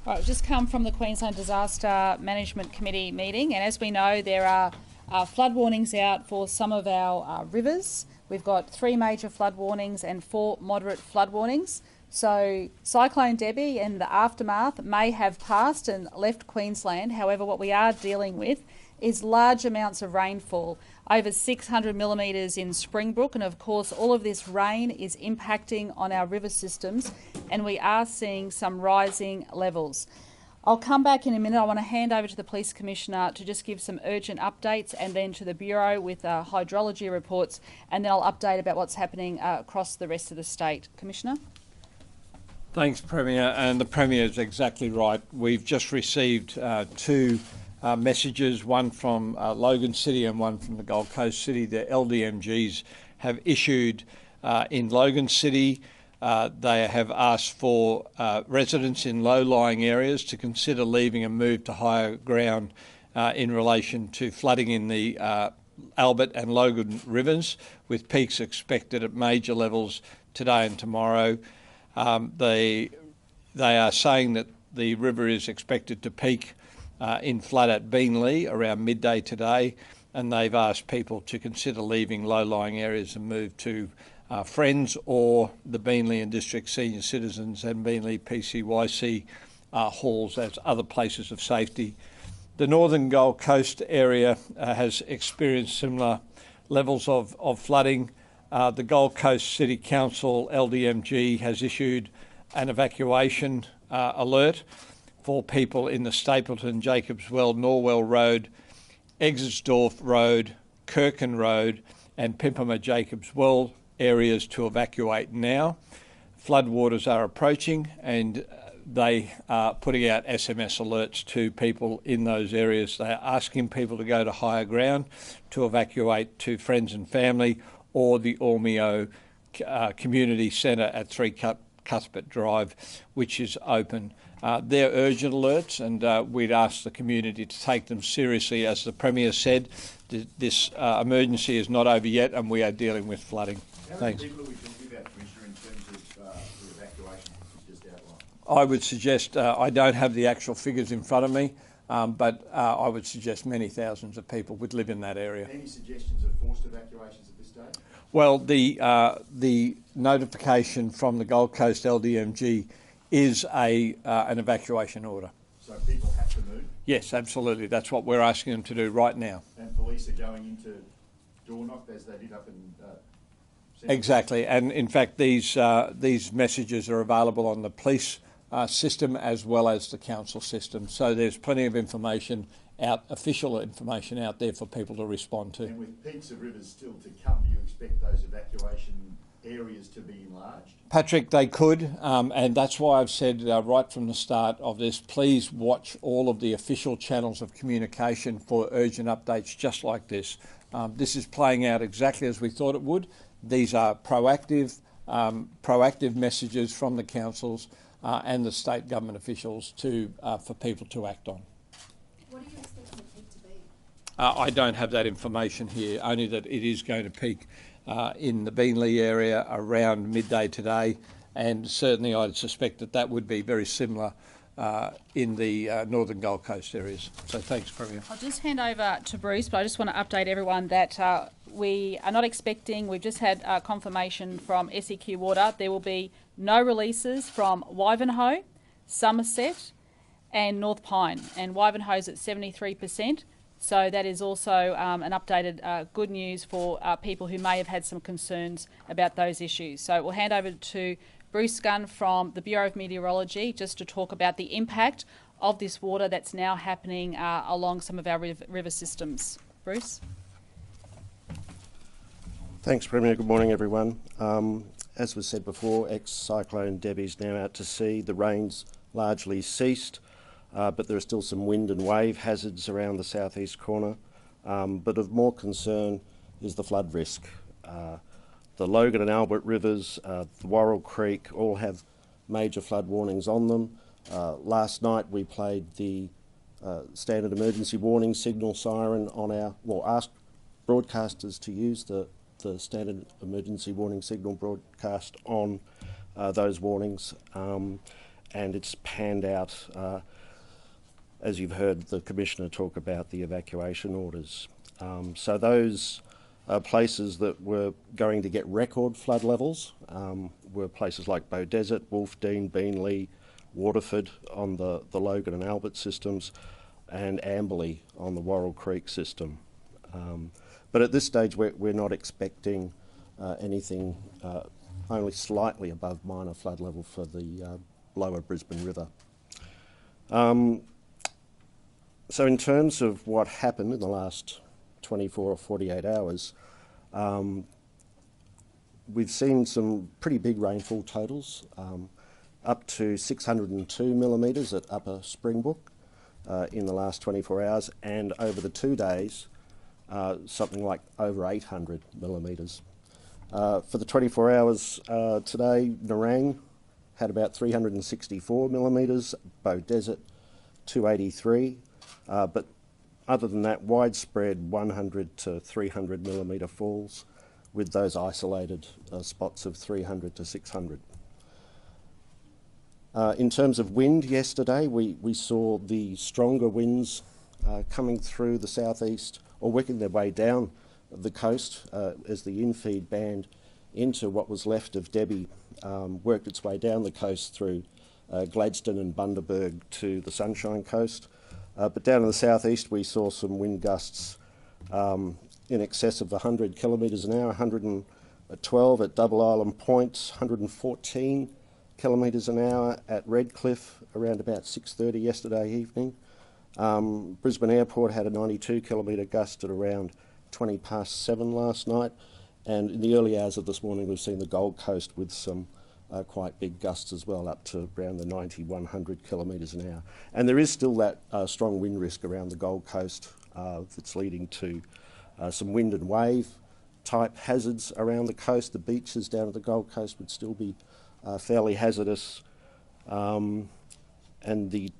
Right, we've just come from the Queensland Disaster Management Committee meeting, and as we know, there are flood warnings out for some of our rivers. We've got 3 major flood warnings and 4 moderate flood warnings. So Cyclone Debbie and the aftermath may have passed and left Queensland. However, what we are dealing with is large amounts of rainfall, over 600 millimetres in Springbrook, and of course all of this rain is impacting on our river systems, and we are seeing some rising levels. I'll come back in a minute. I want to hand over to the Police Commissioner to just give some urgent updates, and then to the Bureau with hydrology reports, and then I'll update about what's happening across the rest of the state. Commissioner? Thanks, Premier, and the Premier is exactly right. We've just received 2 messages, one from Logan City and one from the Gold Coast City. The LDMGs have issued in Logan City. They have asked for residents in low-lying areas to consider leaving and move to higher ground in relation to flooding in the Albert and Logan rivers, with peaks expected at major levels today and tomorrow. They are saying that the river is expected to peak in flood at Beenleigh around midday today, and they've asked people to consider leaving low-lying areas and move to Friends or the Beenleigh and District Senior Citizens and Beenleigh PCYC halls as other places of safety. The northern Gold Coast area has experienced similar levels of flooding. The Gold Coast City Council, LDMG, has issued an evacuation alert for people in the Stapleton, Jacobswell, Norwell Road, Exersdorf Road, Kirkin Road and Pimpama Jacobswell areas to evacuate now. Floodwaters are approaching, and they are putting out SMS alerts to people in those areas. They are asking people to go to higher ground, to evacuate to friends and family, or the Ormeo Community Centre at 3 Cuthbert Drive, which is open. They're urgent alerts, and we'd ask the community to take them seriously. As the Premier said, this emergency is not over yet, and we are dealing with flooding. Thanks. How many people are we talking about, Commissioner, in terms of the evacuation you just outlined? I would suggest, I don't have the actual figures in front of me, but I would suggest many thousands of people would live in that area. Any suggestions of forced evacuations at this stage? Well, the notification from the Gold Coast LDMG is an evacuation order. So people have to move? Yes, absolutely. That's what we're asking them to do right now. And police are going into door knock as they did up in... Exactly, and in fact these messages are available on the police system as well as the council system. So there's plenty of information out, official information out there for people to respond to. And with peaks of rivers still to come, do you expect those evacuation areas to be enlarged? Patrick, they could, and that's why I've said right from the start of this, please watch all of the official channels of communication for urgent updates just like this. This is playing out exactly as we thought it would. These are proactive messages from the councils and the state government officials for people to act on. What are you expecting the peak to be? I don't have that information here, only that it is going to peak in the Beenleigh area around midday today, and certainly I'd suspect that that would be very similar in the northern Gold Coast areas. So thanks, Premier. I'll just hand over to Bruce, but I just want to update everyone that we are not expecting, we've just had confirmation from SEQ Water, there will be no releases from Wivenhoe, Somerset and North Pine, and Wivenhoe's at 73%. So that is also an updated good news for people who may have had some concerns about those issues. So we'll hand over to Bruce Gunn from the Bureau of Meteorology just to talk about the impact of this water that's now happening along some of our river systems. Bruce? Thanks, Premier. Good morning, everyone. As was said before, ex-cyclone Debbie's now out to sea. The rain's largely ceased, but there are still some wind and wave hazards around the southeast corner. But of more concern is the flood risk. The Logan and Albert rivers, the Worrell Creek, all have major flood warnings on them. Last night we played the standard emergency warning signal siren on asked broadcasters to use the standard emergency warning signal broadcast on those warnings. and it's panned out, as you've heard the Commissioner talk about the evacuation orders. So those places that were going to get record flood levels were places like Bow Desert, Wolfdean, Beenleigh, Waterford on the Logan and Albert systems, and Amberley on the Worrell Creek system. But at this stage we're not expecting anything only slightly above minor flood level for the lower Brisbane River. So in terms of what happened in the last 24 or 48 hours, we've seen some pretty big rainfall totals, up to 602 millimetres at Upper Springbrook in the last 24 hours, and over the 2 days, something like over 800 millimetres. For the 24 hours today, Nerang had about 364 millimetres, Bow Desert 283, but other than that, widespread 100 to 300 millimetre falls with those isolated spots of 300 to 600. In terms of wind yesterday, we saw the stronger winds coming through the southeast or working their way down the coast as the infeed band into what was left of Debbie worked its way down the coast through Gladstone and Bundaberg to the Sunshine Coast. But down in the southeast we saw some wind gusts in excess of 100 kilometres an hour, 112 at Double Island Point, 114 kilometres an hour at Redcliffe around about 6:30 yesterday evening. Brisbane Airport had a 92 kilometre gust at around 20 past 7 last night, and in the early hours of this morning we've seen the Gold Coast with some quite big gusts as well, up to around the 90, 100 kilometres an hour. And there is still that strong wind risk around the Gold Coast that's leading to some wind and wave type hazards around the coast. The beaches down at the Gold Coast would still be fairly hazardous, and the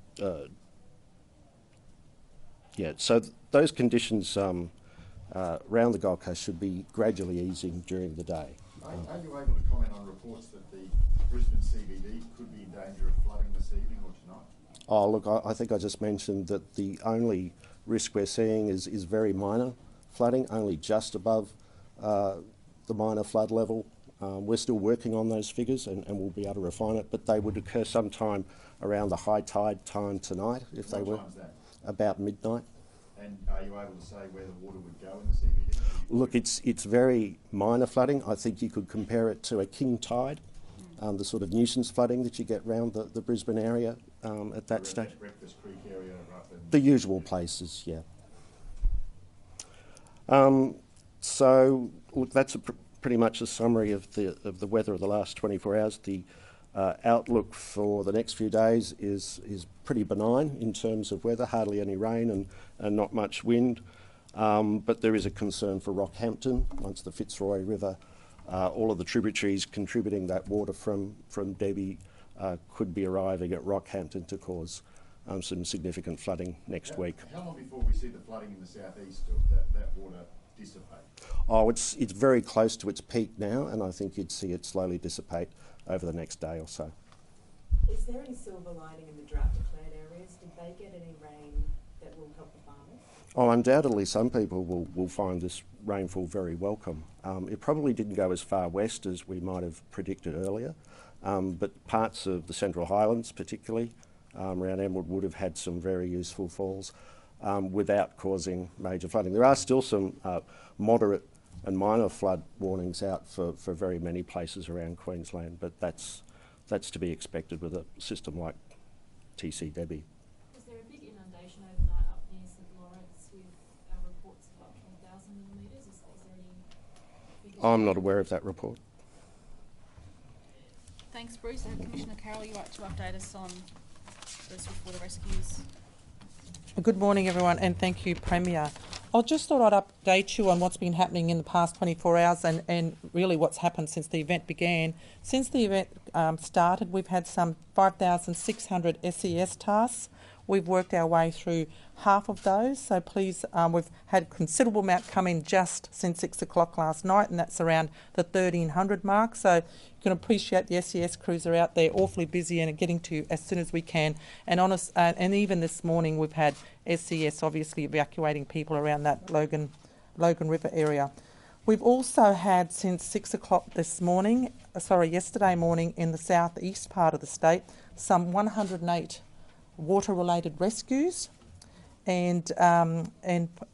so those conditions around the Gold Coast should be gradually easing during the day. Are you able to comment on reports that the Brisbane CBD could be in danger of flooding this evening or tonight? Oh, look, I think I just mentioned that the only risk we're seeing is very minor flooding, only just above the minor flood level. We're still working on those figures and we'll be able to refine it, but they would occur sometime around the high tide time tonight, if they were. What time is that? About midnight. And are you able to say where the water would go in the CBD? Look, it's very minor flooding. I think you could compare it to a king tide, the sort of nuisance flooding that you get around the Brisbane area at that stage. Breakfast Creek area up in The usual places, yeah. So look, that's pretty much a summary of the weather of the last 24 hours. The outlook for the next few days is pretty benign in terms of weather, hardly any rain and not much wind. But there is a concern for Rockhampton once the Fitzroy River, all of the tributaries contributing that water from Debbie could be arriving at Rockhampton to cause some significant flooding next week. How long before we see the flooding in the southeast of that water dissipate? Oh, it's very close to its peak now, and I think you'd see it slowly dissipate over the next day or so. Is there any silver lining in the drought-declared areas? Did they get any rain that will help the farmers? Oh, undoubtedly some people will find this rainfall very welcome. It probably didn't go as far west as we might have predicted earlier, but parts of the Central Highlands particularly, around Emerald would have had some very useful falls without causing major flooding. There are still some moderate and minor flood warnings out for very many places around Queensland, but that's to be expected with a system like TC Debbie. Was there a big inundation overnight up near St Lawrence with reports of up to 1,000 millimetres? Is there any figures? I'm not aware of that report. Thanks, Bruce. Commissioner Carroll, you'd like to update us on the swiftwater rescues? Good morning, everyone, and thank you, Premier. I just thought I'd update you on what's been happening in the past 24 hours and really what's happened since the event began. Since the event started, we've had some 5,600 SES tasks. We've worked our way through half of those, so please, we've had a considerable amount come in just since 6 o'clock last night, and that's around the 1,300 mark. So you can appreciate the SES crews are out there awfully busy and are getting to you as soon as we can. And and even this morning we've had SES obviously evacuating people around that Logan River area. We've also had since 6 o'clock yesterday morning in the southeast part of the state, some 108 water-related rescues. And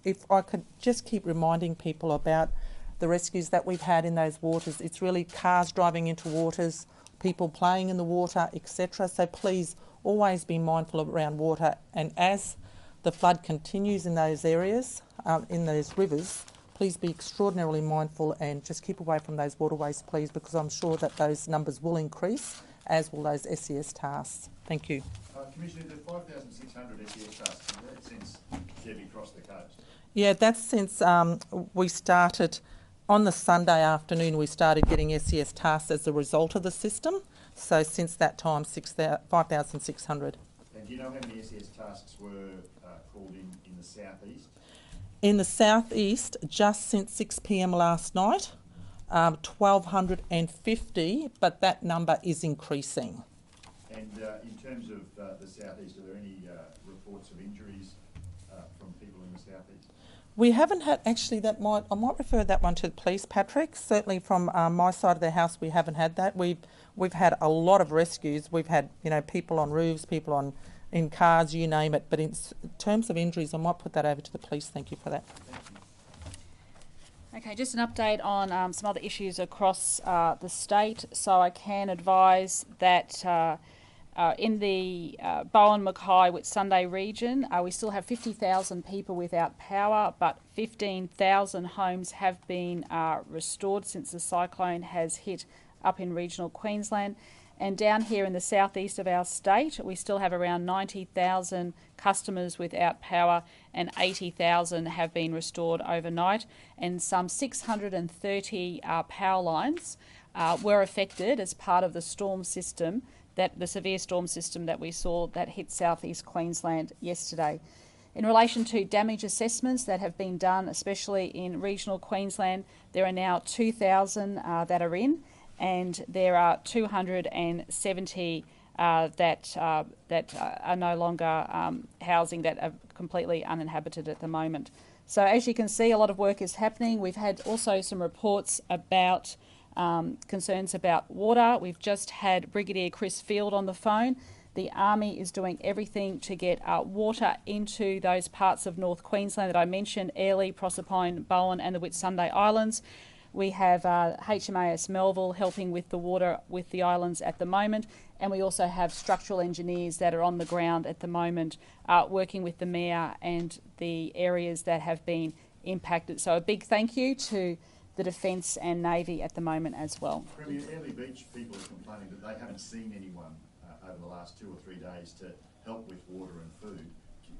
if I could just keep reminding people about the rescues that we've had in those waters, it's really cars driving into waters, people playing in the water, etc. So please always be mindful around water. And as the flood continues in those areas, in those rivers, please be extraordinarily mindful and just keep away from those waterways, please, because I'm sure that those numbers will increase, as will those SES tasks. Thank you. Commissioner, the 5,600 SES tasks, is that since Debbie crossed the coast? Yeah, that's since we started, on the Sunday afternoon, we started getting SES tasks as a result of the system. So since that time, 5,600. And do you know how many SES tasks were called in the southeast? In the southeast, just since 6 p.m. last night, 1,250, but that number is increasing. And in terms of the southeast, are there any reports of injuries from people in the southeast? We haven't had, actually, I might refer that one to the police, Patrick. Certainly from my side of the house, we haven't had that. We've had a lot of rescues. We've had, people on roofs, people in cars, you name it. But in terms of injuries, I might put that over to the police. Thank you for that. Okay, just an update on some other issues across the state. So I can advise that in the Bowen-Mackay Whitsunday region, we still have 50,000 people without power, but 15,000 homes have been restored since the cyclone has hit up in regional Queensland. And down here in the southeast of our state, we still have around 90,000 customers without power, and 80,000 have been restored overnight. And some 630 power lines were affected as part of the storm system, the severe storm system that we saw that hit southeast Queensland yesterday. In relation to damage assessments that have been done, especially in regional Queensland, there are now 2,000 that are in, and there are 270 that are no longer housing, that are completely uninhabited at the moment. So as you can see, a lot of work is happening. We've had also some reports about concerns about water. We've just had Brigadier Chris Field on the phone. The Army is doing everything to get water into those parts of North Queensland that I mentioned, Airlie, Proserpine, Bowen and the Whitsunday Islands. We have HMAS Melville helping with the water with the islands at the moment, and we also have structural engineers that are on the ground at the moment working with the Mayor and the areas that have been impacted. So a big thank you to the Defence and Navy at the moment as well. Premier, Airlie Beach people are complaining that they haven't seen anyone over the last 2 or 3 days to help with water and food.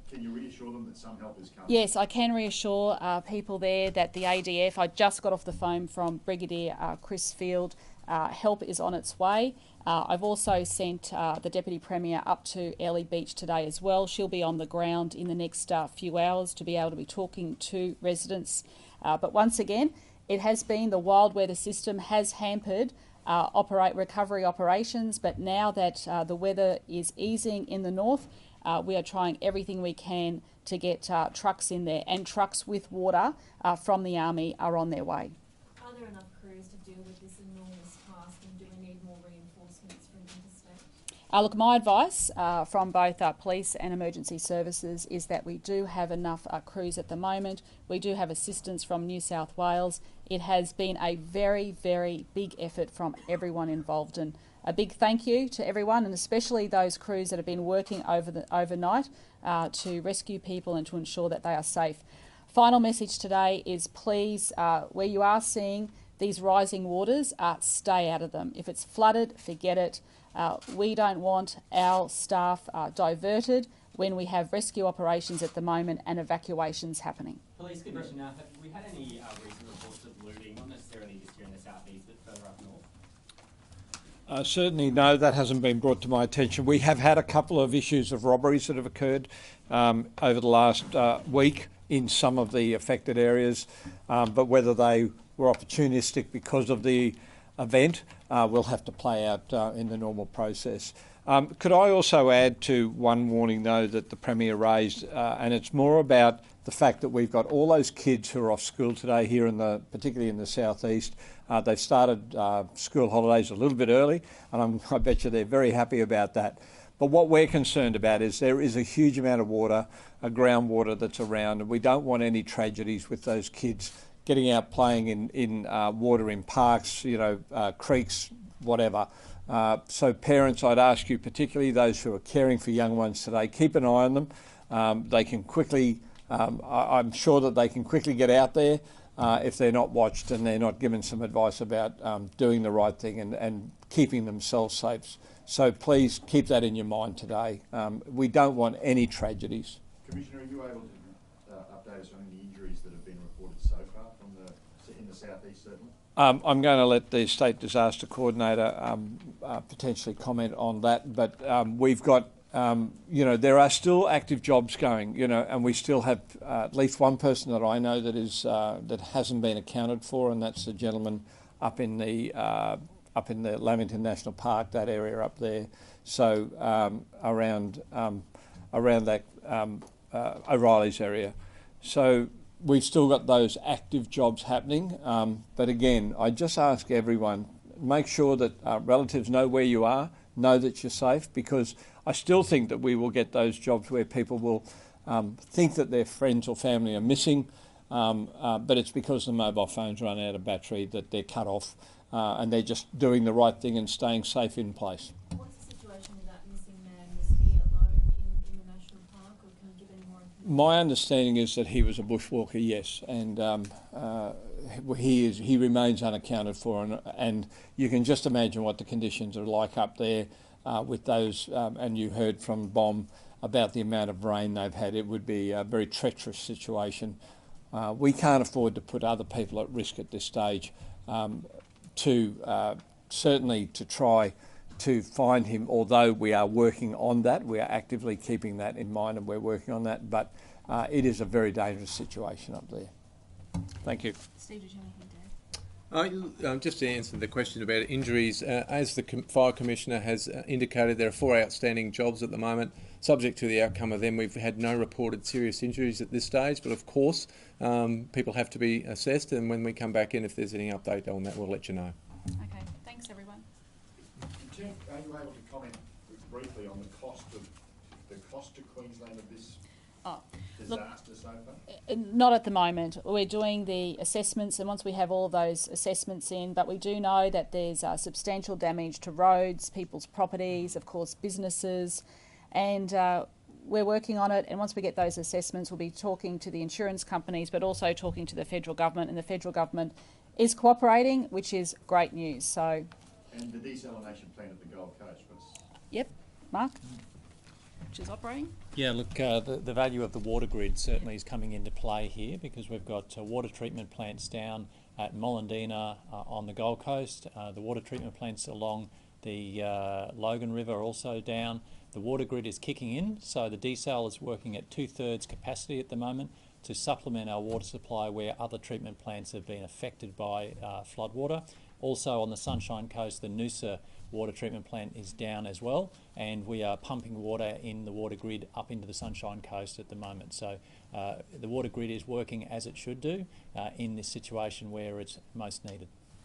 Can you reassure them that some help is coming? Yes, I can reassure people there that the ADF, I just got off the phone from Brigadier Chris Field, help is on its way. I've also sent the Deputy Premier up to Airlie Beach today as well. She'll be on the ground in the next few hours to be able to be talking to residents. But once again, it has been the wild weather system has hampered recovery operations, but now that the weather is easing in the north, we are trying everything we can to get trucks in there, and trucks with water from the Army are on their way. Are there enough crews to deal with this enormous task, and do we need more reinforcements from interstate? Look, my advice from both police and emergency services is that we do have enough crews at the moment. We do have assistance from New South Wales. It has been a very, very big effort from everyone involved, and a big thank you to everyone, and especially those crews that have been working overnight to rescue people and to ensure that they are safe. Final message today is please, where you are seeing these rising waters, stay out of them. If it's flooded, forget it. We don't want our staff diverted when we have rescue operations at the moment and evacuations happening. Police Commissioner, have we had any recent reports of looting, not necessarily just here in the southeast, but further up north? Certainly, no, that hasn't been brought to my attention. We have had a couple of issues of robberies that have occurred over the last week in some of the affected areas, but whether they were opportunistic because of the event will have to play out in the normal process. Could I also add to one warning, though, that the Premier raised, and it's more about the fact that we've got all those kids who are off school today here, particularly in the southeast. They've started school holidays a little bit early, and I bet you they're very happy about that. But what we're concerned about is there is a huge amount of water, groundwater that's around, and we don't want any tragedies with those kids getting out playing in water in parks, creeks, whatever. So parents, I'd ask you, particularly those who are caring for young ones today, keep an eye on them. They can quickly, I'm sure that they can quickly get out there if they're not watched and they're not given some advice about doing the right thing and keeping themselves safe. So please keep that in your mind today. We don't want any tragedies. Commissioner, are you able to update us on any injuries that have been reported so far in the southeast, certainly? I'm going to let the State Disaster Coordinator potentially comment on that, but we've got, there are still active jobs going, and we still have at least one person that I know that hasn't been accounted for, and that's the gentleman up in the Lamington National Park, that area up there. So around that O'Reilly's area. So we've still got those active jobs happening. But again, I just ask everyone, make sure that relatives know where you are, know that you're safe, because I still think that we will get those jobs where people will think that their friends or family are missing, but it's because the mobile phones run out of battery that they're cut off, and they're just doing the right thing and staying safe in place. What's the situation with that missing man? Was he alone in the national park, or can you give any more information? My understanding is that he was a bushwalker, yes, and he remains unaccounted for, and you can just imagine what the conditions are like up there with those, and you heard from BOM about the amount of rain they've had. It would be a very treacherous situation. We can't afford to put other people at risk at this stage. Certainly to try to find him, although we are working on that, we are actively keeping that in mind and we're working on that, but it is a very dangerous situation up there. Thank you. Steve, did you have anything to add? Just to answer the question about injuries, as the Fire Commissioner has indicated, there are 4 outstanding jobs at the moment. Subject to the outcome of them, we've had no reported serious injuries at this stage, but of course people have to be assessed, and when we come back in, if there's any update on that, we'll let you know. Okay, thanks everyone. Tim, are you able to comment briefly on the cost to Queensland of this disaster so far? Not at the moment. We're doing the assessments, and once we have all those assessments in, but we do know that there's substantial damage to roads, people's properties, of course businesses, and we're working on it, and once we get those assessments we'll be talking to the insurance companies but also talking to the federal government, and the federal government is cooperating, which is great news. So. And the desalination plant at the Gold Coast was... Yep, Mark? Which is operating? Yeah, look, the value of the water grid certainly is coming into play here, because we've got water treatment plants down at Molondina on the Gold Coast. The water treatment plants along the Logan River are also down. The water grid is kicking in, so the desal is working at 2/3 capacity at the moment to supplement our water supply where other treatment plants have been affected by floodwater. Also on the Sunshine Coast, the Noosa water treatment plant is down as well, and we are pumping water in the water grid up into the Sunshine Coast at the moment. So the water grid is working as it should do in this situation where it's most needed.